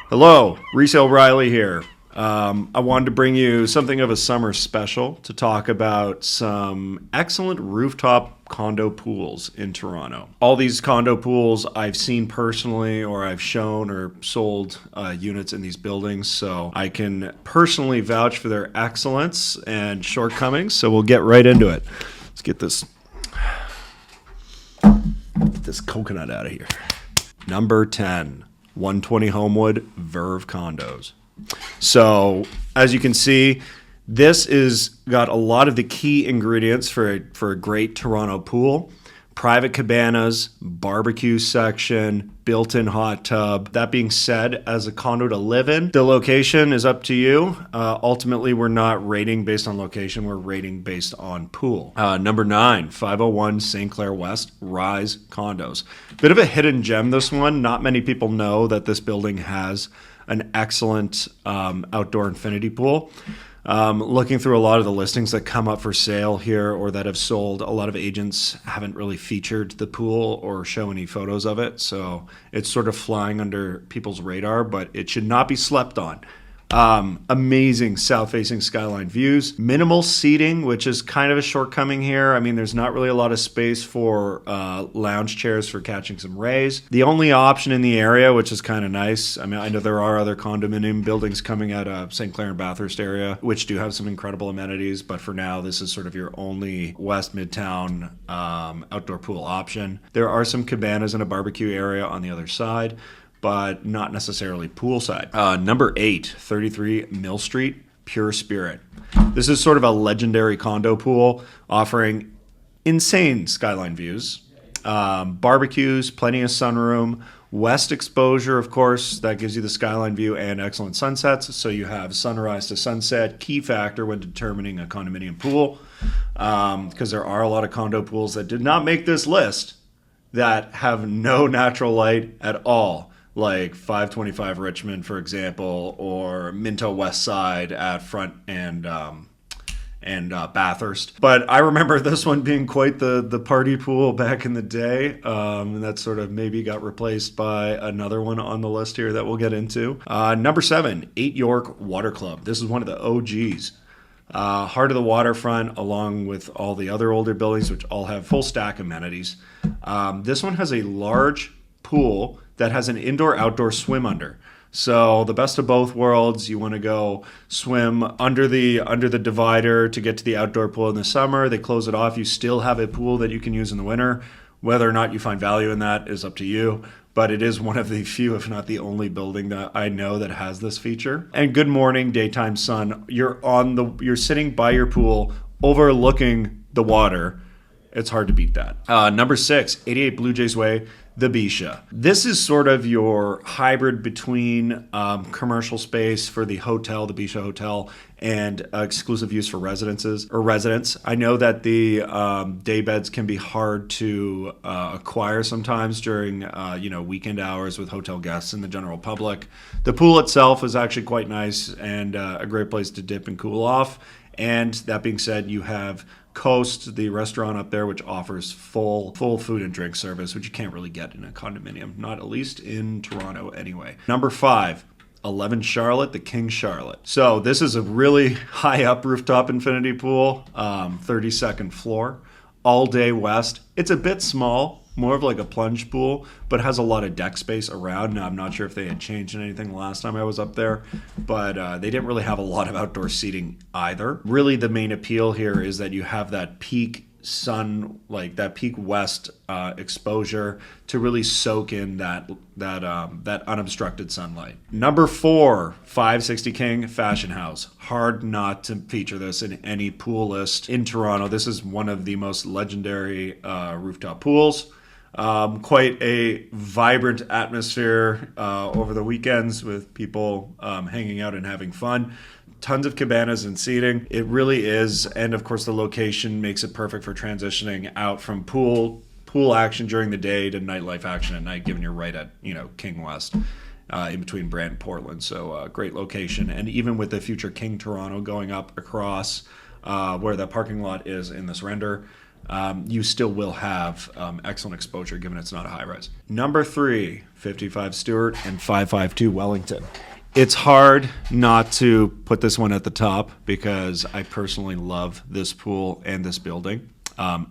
Hello, Resale Riley here. I wanted to bring you something of a summer special to talk about some excellent rooftop condo pools in Toronto. All these condo pools I've seen personally, or I've shown or sold units in these buildings, so I can personally vouch for their excellence and shortcomings. So we'll get right into it. Let's get this coconut out of here. Number 10. 120 Homewood Verve Condos. So, as you can see, this is got a lot of the key ingredients for a great Toronto pool. Private cabanas, barbecue section, built-in hot tub. That being said, as a condo to live in, the location is up to you. Ultimately, we're not rating based on location. We're rating based on pool. Number 9, 501 St. Clair West Rise Condos. Bit of a hidden gem, this one. Not many people know that this building has an excellent outdoor infinity pool. Looking through a lot of the listings that come up for sale here or that have sold, a lot of agents haven't really featured the pool or show any photos of it. So it's sort of flying under people's radar, but it should not be slept on. Amazing south-facing skyline views. Minimal seating, which is kind of a shortcoming here. I mean, there's not really a lot of space for lounge chairs for catching some rays. The only option in the area, which is kind of nice, I mean, I know there are other condominium buildings coming out of St. Clair and Bathurst area, which do have some incredible amenities, but for now, this is sort of your only West Midtown outdoor pool option. There are some cabanas and a barbecue area on the other side, but not necessarily poolside. Number 8, 33 Mill Street, Pure Spirit. This is sort of a legendary condo pool offering insane skyline views, barbecues, plenty of sunroom, west exposure, of course, that gives you the skyline view and excellent sunsets. So you have sunrise to sunset, key factor when determining a condominium pool, because there are a lot of condo pools that did not make this list that have no natural light at all, like 525 Richmond, for example, or Minto West Side at Front and Bathurst. But I remember this one being quite the party pool back in the day, and that sort of maybe got replaced by another one on the list here that we'll get into. Number 7, 8 York Water Club. This is one of the OGs. Heart of the waterfront, along with all the other older buildings, which all have full stack amenities. This one has a large pool that has an indoor-outdoor swim under. So the best of both worlds. You want to go swim under the divider to get to the outdoor pool in the summer. They close it off. You still have a pool that you can use in the winter. Whether or not you find value in that is up to you. But it is one of the few, if not the only building that I know that has this feature. And good morning, daytime sun. You're sitting by your pool, overlooking the water. It's hard to beat that. Number 6, 88 Blue Jays Way, the Bisha. This is sort of your hybrid between commercial space for the hotel, the Bisha Hotel, and exclusive use for residences or residents. I know that the day beds can be hard to acquire sometimes during weekend hours with hotel guests and the general public. The pool itself is actually quite nice and a great place to dip and cool off. And that being said, you have Coast, the restaurant up there, which offers full food and drink service, which you can't really get in a condominium, not at least in Toronto anyway. Number 5, 11 Charlotte, the King Charlotte. So this is a really high up rooftop infinity pool, 32nd floor, all day west. It's a bit small, more of like a plunge pool, but has a lot of deck space around. Now, I'm not sure if they had changed anything the last time I was up there, but they didn't really have a lot of outdoor seating either. Really, the main appeal here is that you have that peak sun, like that peak west exposure to really soak in that unobstructed sunlight. Number 4, 560 King Fashion House. Hard not to feature this in any pool list in Toronto. This is one of the most legendary rooftop pools. Quite a vibrant atmosphere over the weekends with people hanging out and having fun. Tons of cabanas and seating. It really is. And of course, the location makes it perfect for transitioning out from pool action during the day to nightlife action at night, given you're right at, King West. In between Brant and Portland. So great location. And even with the future King Toronto going up across where the parking lot is in this render, you still will have excellent exposure given it's not a high rise. Number 3, 55 Stewart and 552 Wellington. It's hard not to put this one at the top because I personally love this pool and this building,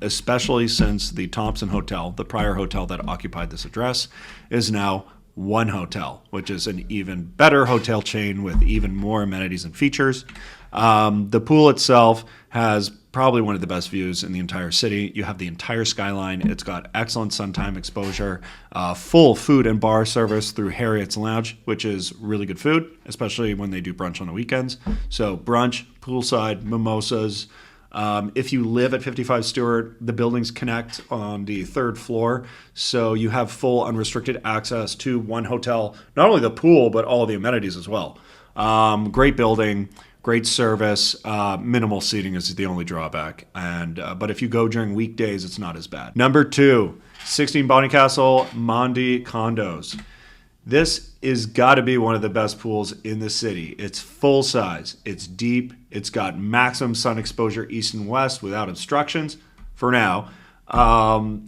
especially since the Thompson Hotel, the prior hotel that occupied this address, is now One Hotel, which is an even better hotel chain with even more amenities and features. The pool itself has probably one of the best views in the entire city. You have the entire skyline. It's got excellent sun time exposure, full food and bar service through Harriet's Lounge, which is really good food, especially when they do brunch on the weekends. So brunch, poolside, mimosas. If you live at 55 Stewart, the buildings connect on the 3rd floor, so you have full unrestricted access to One Hotel, not only the pool, but all the amenities as well. Great building, great service, minimal seating is the only drawback. But if you go during weekdays, it's not as bad. Number 2, 16 Bonnycastle Mondi Condos. This is got to be one of the best pools in the city. It's full size, it's deep, it's got maximum sun exposure east and west without obstructions for now.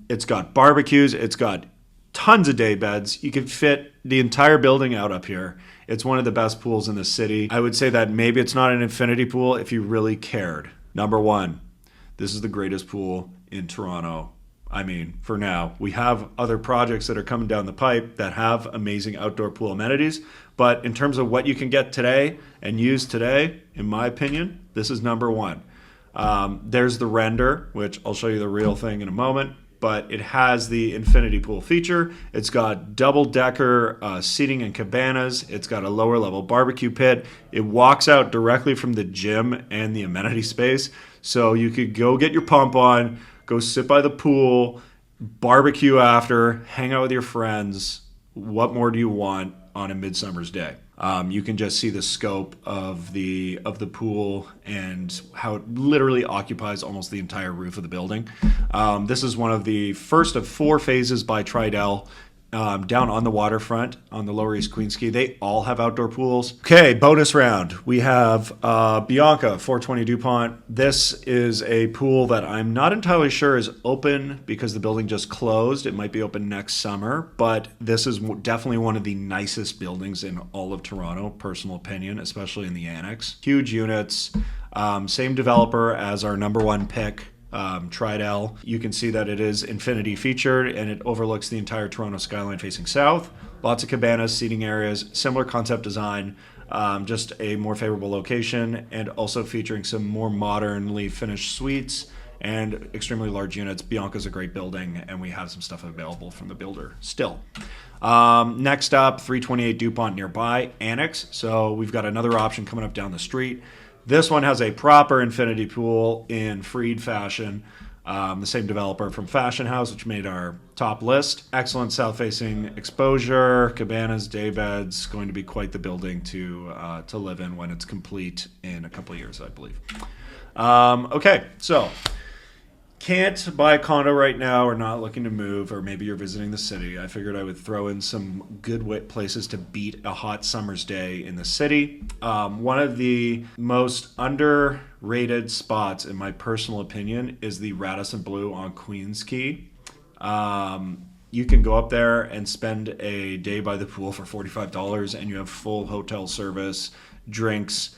It's got barbecues, it's got tons of day beds. You can fit the entire building out up here. It's one of the best pools in the city. I would say that maybe it's not an infinity pool if you really cared. Number 1, this is the greatest pool in Toronto. I mean, for now. We have other projects that are coming down the pipe that have amazing outdoor pool amenities. But in terms of what you can get today and use today, in my opinion, this is number 1. There's the render, which I'll show you the real thing in a moment. But it has the infinity pool feature. It's got double-decker seating and cabanas. It's got a lower-level barbecue pit. It walks out directly from the gym and the amenity space. So you could go get your pump on, go sit by the pool, barbecue after, hang out with your friends. What more do you want on a midsummer's day? You can just see the scope of the pool and how it literally occupies almost the entire roof of the building. This is one of the first of 4 phases by Tridel down on the waterfront on the Lower East Queensquay. They all have outdoor pools. Okay, bonus round. We have Bianca 420 DuPont. This is a pool that I'm not entirely sure is open because the building just closed. It might be open next summer, but this is definitely one of the nicest buildings in all of Toronto, personal opinion, especially in the annex. Huge units, same developer as our number 1 pick, Tridel. You can see that it is infinity featured and it overlooks the entire Toronto skyline facing south. Lots of cabanas, seating areas, similar concept design, just a more favorable location, and also featuring some more modernly finished suites and extremely large units. Bianca's a great building, and we have some stuff available from the builder still. Next up, 328 DuPont nearby, Annex. So we've got another option coming up down the street. This one has a proper infinity pool in Freed fashion. The same developer from Fashion House, which made our top list. Excellent south-facing exposure, cabanas, day beds. Going to be quite the building to live in when it's complete in a couple of years, I believe. Okay, so can't buy a condo right now or not looking to move, or maybe you're visiting the city. I figured I would throw in some good places to beat a hot summer's day in the city. One of the most underrated spots, in my personal opinion, is the Radisson Blu on Queens Quay. You can go up there and spend a day by the pool for $45, and you have full hotel service, drinks,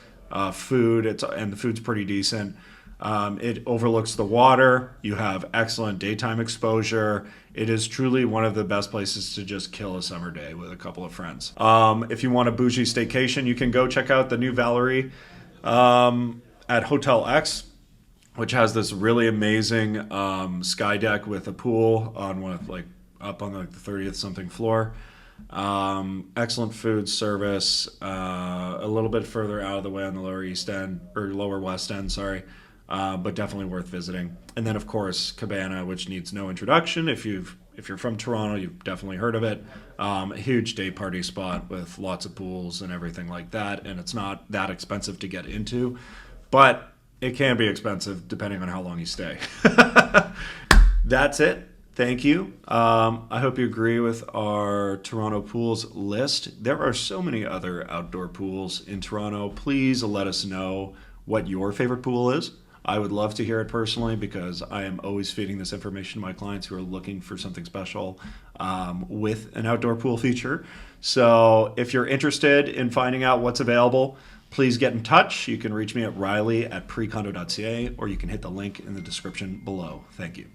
food, and the food's pretty decent. It overlooks the water. You have excellent daytime exposure. It is truly one of the best places to just kill a summer day with a couple of friends. If you want a bougie staycation, you can go check out the new Valerie at Hotel X, which has this really amazing sky deck with a pool on up on the 30th something floor. Excellent food service, a little bit further out of the way on the Lower East End, or Lower West End, sorry. But definitely worth visiting. And then, of course, Cabana, which needs no introduction. If you're from Toronto, you've definitely heard of it. A huge day party spot with lots of pools and everything like that. And it's not that expensive to get into, but it can be expensive depending on how long you stay. That's it. Thank you. I hope you agree with our Toronto pools list. There are so many other outdoor pools in Toronto. Please let us know what your favorite pool is. I would love to hear it personally because I am always feeding this information to my clients who are looking for something special with an outdoor pool feature. So if you're interested in finding out what's available, please get in touch. You can reach me at riley@precondo.ca, or you can hit the link in the description below. Thank you.